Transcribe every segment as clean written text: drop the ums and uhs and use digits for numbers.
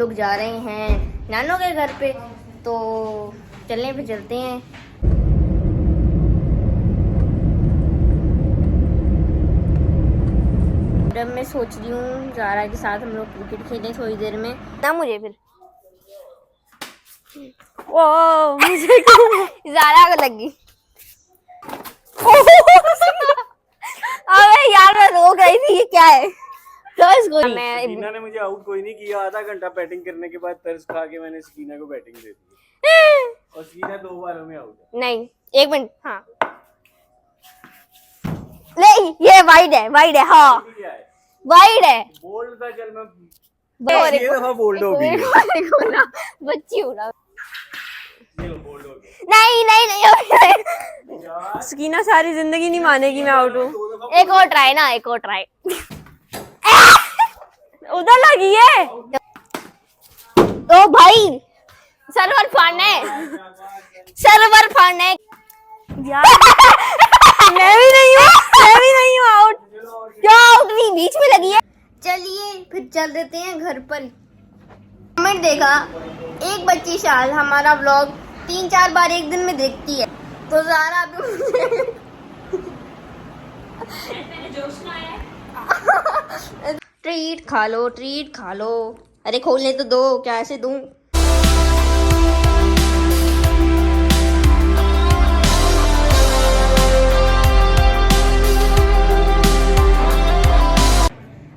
लोग जा रहे हैं नानों के घर पे, तो चलने पे चलते हैं। जब मैं सोच रही हूँ ज़ारा के साथ हम लोग क्रिकेट खेलें थोड़ी देर में ना, मुझे फिर ओ मुझे ज़ारा को लगी। अबे यार मैं रो गई थी, ये क्या है? सकीना ने मुझे आउट कोई नहीं किया। आधा घंटा बैटिंग करने के बाद तरस खा के मैंने सकीना को बैटिंग दे दी और सकीना 2 बारों में आउट है। नहीं, 1 मिनट। हाँ नहीं, ये वाइड है, वाइड है। हाँ वाइड है। बोल्ड था, चल मैं ये दफा बोल्ड हो गई। बच्ची हो रहा। बोल्ड हो गई। नहीं नहीं नहीं, सकीना सारी जिंदगी नहीं मानेगी मैं आउट हूँ। एक और ट्राई ना, एक और ट्राई। उधर लगी है। ओ भाई, सर्वर फाड़ने, सर्वर फाड़ने। यार मैं भी नहीं हूँ आउट। क्या आउट नहीं, बीच में लगी है। चलिए फिर चल देते हैं घर पर। कमेंट देखा, एक बच्ची शाल हमारा व्लॉग 3-4 बार एक दिन में देखती है, तो ज़ारा ट्रीट खा लो, ट्रीट खा लो। अरे खोलने तो दो, क्या ऐसे दूं?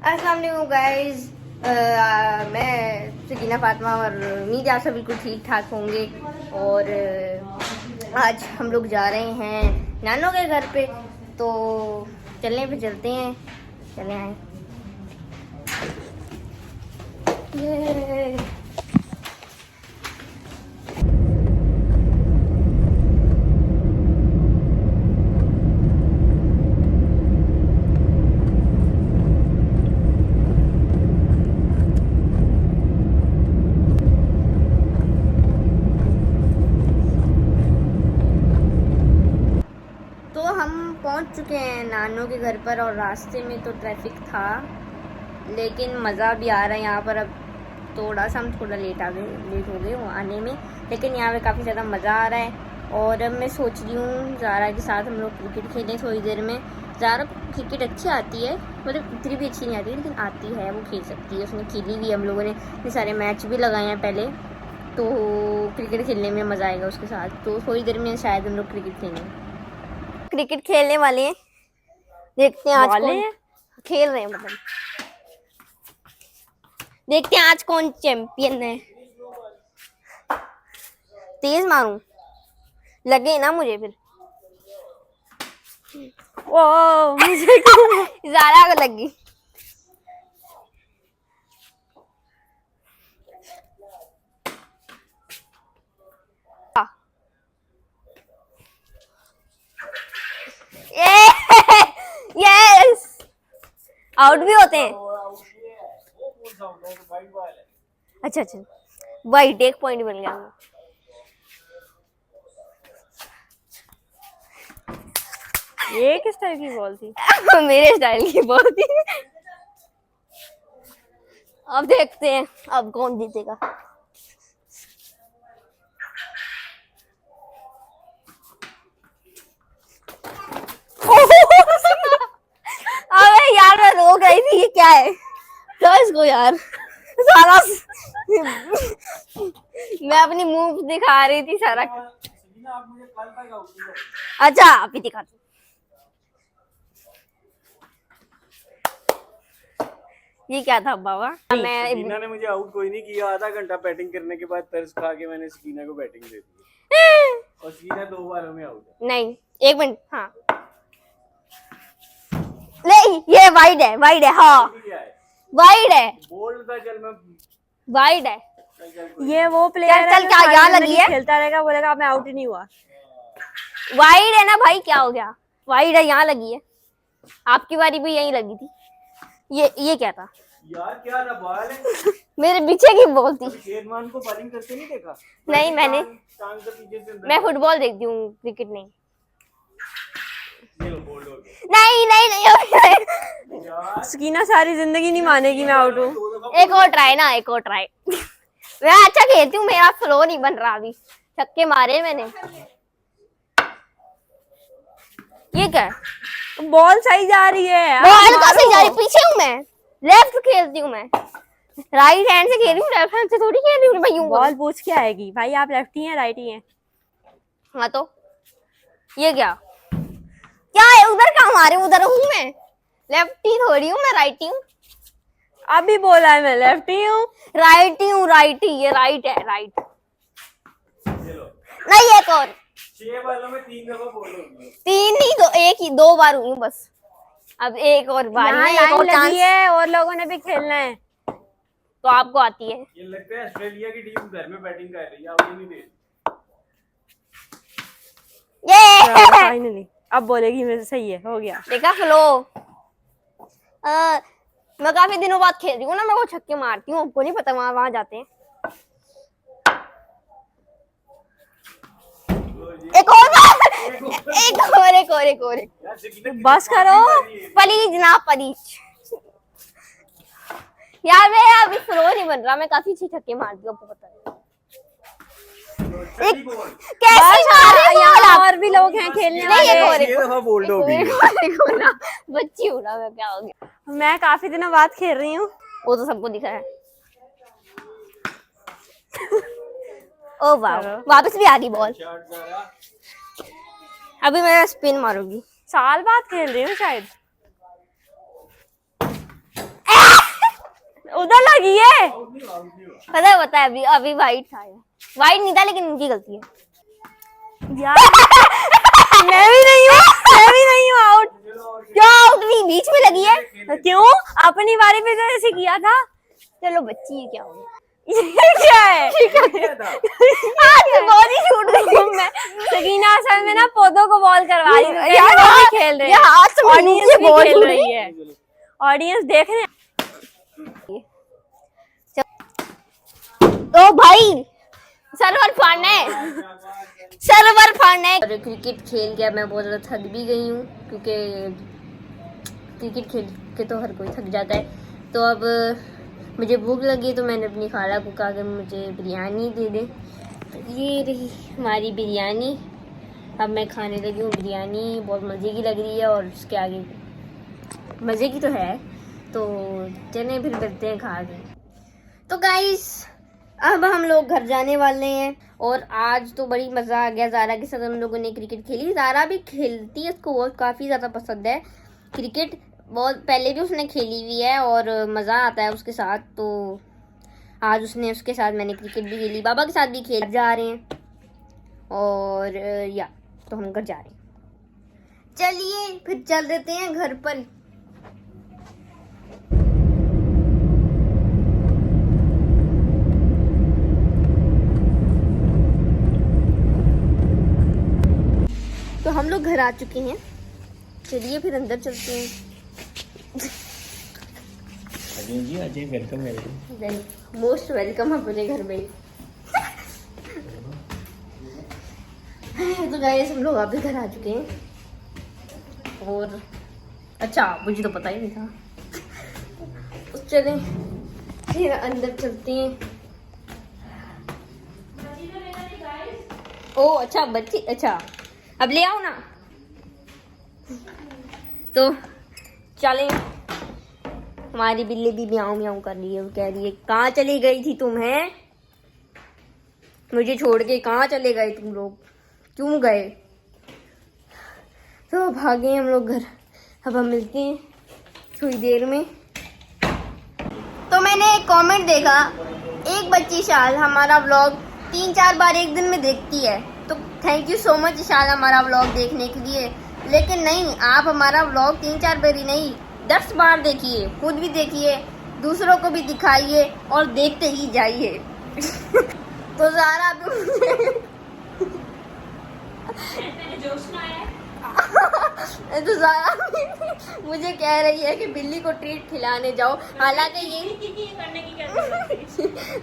अस्सलाम वालेकुम गाइस, मैं सकीना फातिमा और उम्मीद है आप सब बिल्कुल ठीक ठाक होंगे। और आज हम लोग जा रहे हैं नानों के घर पे, तो चलने पे चलते हैं। चले आए। ये पहुंच चुके हैं नानों के घर पर, और रास्ते में तो ट्रैफिक था, लेकिन मज़ा भी आ रहा है यहाँ पर। अब थोड़ा सा हम थोड़ा लेट हो गए आने में, लेकिन यहाँ पे काफ़ी ज़्यादा मज़ा आ रहा है। और अब मैं सोच रही हूँ ज़ारा के साथ हम लोग क्रिकेट खेलें थोड़ी देर में। ज़ारा को क्रिकेट अच्छी आती है, मतलब इतनी भी अच्छी नहीं आती, लेकिन आती है, वो खेल सकती है। उसने खेली भी, हम लोगों ने इतने सारे मैच भी लगाए हैं पहले, तो क्रिकेट खेलने में मज़ा आएगा उसके साथ। तो थोड़ी देर में शायद हम लोग क्रिकेट खेलें। क्रिकेट खेलने वाले हैं, देखते हैं आज कौन खेल रहे हैं, मतलब देखते हैं आज कौन चैंपियन है। तेज मारूं, लगे ना मुझे फिर। ओ मुझे ज़ारा को लगी। यस, आउट भी होते हैं। अच्छा अच्छा, वाइट, 1 पॉइंट मिल गया। ये किस टाइप की बॉल थी? मेरे स्टाइल की बॉल थी। अब देखते हैं अब कौन जीतेगा। अबे यार मैं रो गई थी, ये क्या है? तो इसको यार सारा मैं अपनी मुंह दिखा रही थी सारा। अच्छा अभी दिखाती। ये क्या था बाबा? सकीना ने मुझे आउट कोई नहीं किया। आधा घंटा बैटिंग करने के बाद तरस खा के मैंने सकीना को बैटिंग दे दी और सकीना 2 बारों में आउट है। नहीं, 1 मिनट। हाँ नहीं, ये वाइड है, वाइड है। हाँ वाइड है। बोल्ड था, चल मैं वाइड है। ये वो प्लेयर चल क्या यहाँ लगी है? खेलता रहेगा, बोलेगा मैं आउट ही नहीं हुआ। वाइड है ना भाई, क्या हो गया? वाइड है, यहाँ लगी है। आपकी बारी भी यहीं लगी थी। ये क्या था यार? क्या था? बॉल है मेरे पीछे की बॉल थी। शेरमान को बॉलिंग करते नहीं देखा? नहीं, मैंने टांग से पीछे से मैं फुटबॉल देखती हूँ, क्रिकेट नहीं। बोल्ड हो गई। नहीं नहीं नहीं, सकीना सारी जिंदगी नहीं मानेगी मैं आउट हूँ। एक और ट्राई ना, एक और ट्राई। मैं अच्छा खेलती हूँ, मेरा फ्लो नहीं बन रहा अभी, छक्के मारे मैंने। ये क्या है? बॉल सही जा रही है। बॉल का सही जा रही, पीछे हूँ मैं, लेफ्ट खेलती हूँ मैं, राइट हैंड से खेल रही हूँ, लेफ्ट हैंड से थोड़ी खेल रही हूँ भाई। यूं बॉल पूछ के आएगी भाई, आप लेफ्टी हैं राइटी हैं? हाँ तो ये क्या क्या है? उधर कहाँ मारे? उधर हूँ मैं, लेफ्टी थोड़ी हूँ मैं, राइटी हूँ। अभी बोला है मैं लेफ्टी हूँ। राइटी हूँ, राइटी, ये राइट है, राइट नहीं। एक और 6 बालों में 3 दफा बॉल होगी। 3 नहीं, दो, एक ही 2 बार हुई हूँ बस। अब एक और बार यहाँ है, एक लाइन और लगी चांस, है और लोगों ने भी खेलना है। तो आपको आती है। ये लगता है ऑस्ट्रेलिया की टीम घर में बैटिंग कर रही है, आप ये नहीं दे। ये फाइनली अब बोलेगी मेरे सही है, हो गया। देखा फ्लो। मैं काफी दिनों बाद खेल रही हूँ ना, मैं वो छक्के मारती हूँ, आपको नहीं पता, वहां जाते हैं। एक और बार, एक और। यार सकीना बस करो प्लीज ना, प्लीज यार, मैं अभी फ्लो नहीं बन रहा, मैं काफी अच्छी छक्के मारती हूँ, आपको पता है। कैसे मार रही हो यहाँ आप? और भी लोग हैं खेलने नहीं, एक वाले। और, ये दफा बोल्ड हो गई। बच्ची हूँ ना मैं, क्या हो गया? मैं काफी दिनों बाद खेल रही हूँ। वो तो सबको दिखा है। ओ वाह, वापस भी आ गई बॉल। अभी मैं स्पिन मारूंगी। साल बाद खेल रही हूँ शायद। उधर लगी है। पता है, अभी वाइट था, वाइट नहीं था, लेकिन उनकी गलती है यार मैं भी नहीं हूँ आउट। क्या आउट नहीं, बीच में लगी है? क्यों? अपनी बारी पे तो ऐसे किया था। चलो बच्ची, ये क्या हो गया? ये क्या है? आज तो बॉल ही छूट गई। मैं सकीना असल में ना पौधों को बॉल करवा रही थी, यार, वो भी खेल रहे हैं। आज तो ऑडियंस भी बॉल खेल छूट रही है, ऑडियंस देख रहे हैं। ओ भाई, सर्वर फाड़ना है। और क्रिकेट खेल के मैं बहुत ज़्यादा थक भी गई हूँ, क्योंकि क्रिकेट खेल के तो हर कोई थक जाता है। तो अब मुझे भूख लगी, तो मैंने अपनी खाला को कहा कि मुझे बिरयानी दे दे। तो ये रही हमारी बिरयानी। अब मैं खाने लगी हूँ बिरयानी, बहुत मज़े की लग रही है, और उसके आगे मज़े की तो है। तो चलें फिर करते हैं खा के। तो गाइस, अब हम लोग घर जाने वाले हैं, और आज तो बड़ी मज़ा आ गया। ज़ारा के साथ हम लोगों ने क्रिकेट खेली। ज़ारा भी खेलती है, उसको वो काफ़ी ज़्यादा पसंद है क्रिकेट, बहुत पहले भी उसने खेली हुई है, और मज़ा आता है उसके साथ। तो आज उसके साथ मैंने क्रिकेट भी खेली, बाबा के साथ भी खेल जा रहे हैं, और या तो हम घर जा रहे हैं। चलिए फिर चल देते हैं घर पर। तो हम लोग घर आ चुके हैं, चलिए फिर अंदर चलते हैं। जी अजय वेलकम है, मोस्ट वेलकम अपने घर में। तो गाइस, हम लोग अभी घर आ चुके हैं, और अच्छा मुझे तो पता ही नहीं था। तो चलें फिर अंदर चलते हैं। ओ अच्छा, बच्ची, अच्छा अब ले आओ ना। तो चलें। हमारी बिल्ली भी म्याऊं म्याऊं कर रही है, वो कह रही है कहाँ चली गई थी तुम? हैं, मुझे छोड़ के कहाँ चले गए तुम लोग, क्यों गए? तो भागे हम लोग घर। अब हम मिलते हैं थोड़ी देर में। तो मैंने एक कमेंट देखा, एक बच्ची शाल हमारा व्लॉग 3-4 बार एक दिन में देखती है। तो थैंक यू सो मच शाल हमारा व्लॉग देखने के लिए। लेकिन नहीं, आप हमारा व्लॉग 3-4 बार ही नहीं, 10 बार देखिए, खुद भी देखिए, दूसरों को भी दिखाइए, और देखते ही जाइए। तो ज़ारा तो ज़ारा मुझे कह रही है कि बिल्ली को ट्रीट खिलाने जाओ, हालांकि ये करने की क्या जरूरत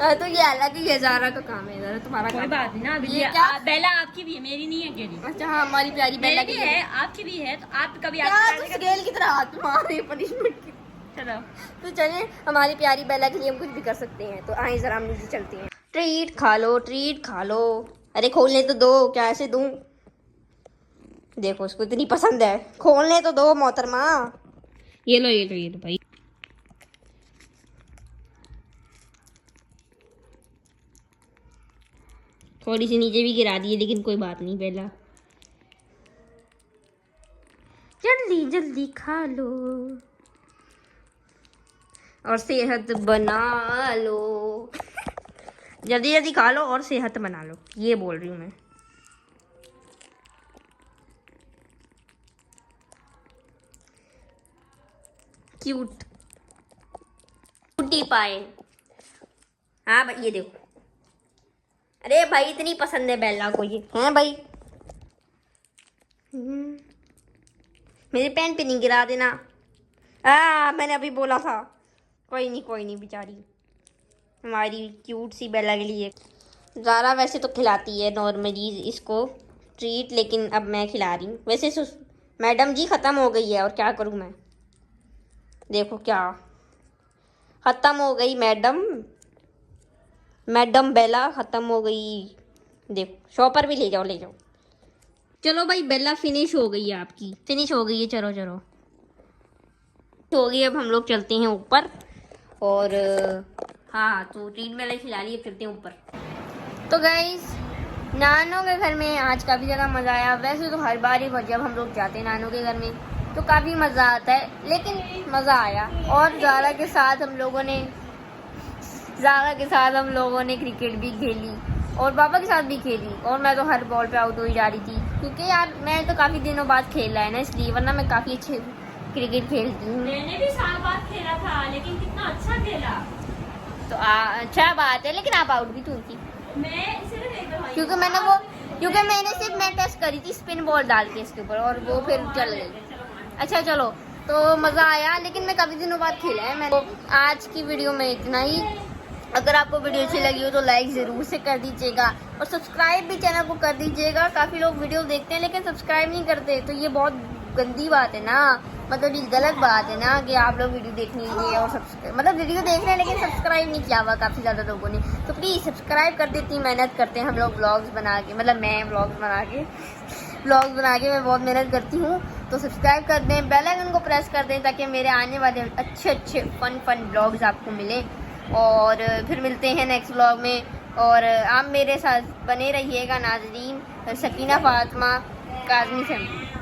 है? तो ये हालांकि ये ज़ारा का काम है, ज़ारा तुम्हारा कोई काम बात नहीं ना, अभी ये क्या? बेला आपकी भी है, मेरी नहीं है गेरी। अच्छा हाँ, हमारी प्यारी बेला की है, आपकी भी है, तो आप कभी क्या तो स्केल की तरह हाथ मारे पनिशमेंट की। चलो तो चलिए, हमारी प्यारी बेला के लिए हम कुछ भी कर सकते हैं। तो आइए जरा हम नीचे चलते हैं। ट्रीट खा लो, ट्रीट खा लो। अरे खोलने तो दो, क्या ऐसे दूं? देखो उसको इतनी पसंद है, खोलने तो दो मोहतरमा। ये लो ये लो ये लो भाई। थोड़ी सी नीचे भी गिरा दी है, लेकिन कोई बात नहीं बेला। जल्दी जल्दी खा लो और सेहत बना लो। जल्दी जल्दी खा लो और सेहत बना लो, ये बोल रही हूँ मैं। क्यूट क्यूटी पाए। हाँ भाई ये देखो। अरे भाई इतनी पसंद है बेला को ये, हैं भाई? मेरे पेन पे नहीं गिरा देना। मैंने अभी बोला था। कोई नहीं बेचारी, हमारी क्यूट सी बेला के लिए। ज़ारा वैसे तो खिलाती है नॉर्मली इसको ट्रीट, लेकिन अब मैं खिला रही हूँ। वैसे मैडम जी ख़त्म हो गई है, और क्या करूँ मैं? देखो क्या ख़त्म हो गई मैडम बेला ख़त्म हो गई। देखो शॉपर भी ले जाओ ले जाओ। चलो भाई बेला फिनिश हो गई है, आपकी फिनिश हो गई है। चलो चलो हो गई। अब हम लोग चलते हैं ऊपर, और हाँ तो ट्रीट बेला खिला ली, अब चलते हैं ऊपर। तो गाइस नानों के घर में आज काफ़ी ज़्यादा मज़ा आया। वैसे तो हर बार ही जब हम लोग जाते हैं नानों के घर में तो काफ़ी मज़ा आता है, लेकिन मज़ा आया। और ज़ारा के साथ हम लोगों ने क्रिकेट भी खेली, और पापा के साथ भी खेली, और मैं तो हर बॉल पे आउट हो ही जा रही थी, क्योंकि यार मैं तो काफ़ी दिनों बाद खेला है ना, इसलिए। वरना मैं काफ़ी अच्छे क्रिकेट खेलती हूँ। मैंने भी साल बाद खेला था, लेकिन कितना अच्छा खेला। तो अच्छा बात है, लेकिन आप आउट भी तो हुई थी। मैं सिर्फ एक दफा, क्योंकि मैंने सिर्फ मैं टेस्ट करी थी स्पिन बॉल डाल के इसके ऊपर, और वो फिर चल गई। अच्छा चलो, तो मज़ा आया, लेकिन मैं काफ़ी दिनों बाद खेला है मैंने। तो आज की वीडियो में इतना ही। अगर आपको वीडियो अच्छी लगी हो तो लाइक ज़रूर से कर दीजिएगा, और सब्सक्राइब भी चैनल को कर दीजिएगा। काफ़ी लोग वीडियो देखते हैं लेकिन सब्सक्राइब नहीं करते, तो ये बहुत गंदी बात है ना, मतलब ये गलत बात है ना, कि आप लोग वीडियो देख लीजिए और मतलब वीडियो देख रहे हैं लेकिन सब्सक्राइब नहीं किया हुआ काफ़ी ज़्यादा लोगों ने। तो प्लीज़ सब्सक्राइब कर दे। इतनी मेहनत करते हैं हम लोग व्लॉग्स बना के, मतलब मैं व्लॉग्स बना के मैं बहुत मेहनत करती हूँ। तो सब्सक्राइब कर दें, बेल आइकन को प्रेस कर दें, ताकि मेरे आने वाले अच्छे फन व्लॉग्स आपको मिले। और फिर मिलते हैं नेक्स्ट व्लॉग में, और आप मेरे साथ बने रहिएगा नाज़रीन। सकीना फातिमा काज़मी फैमिली।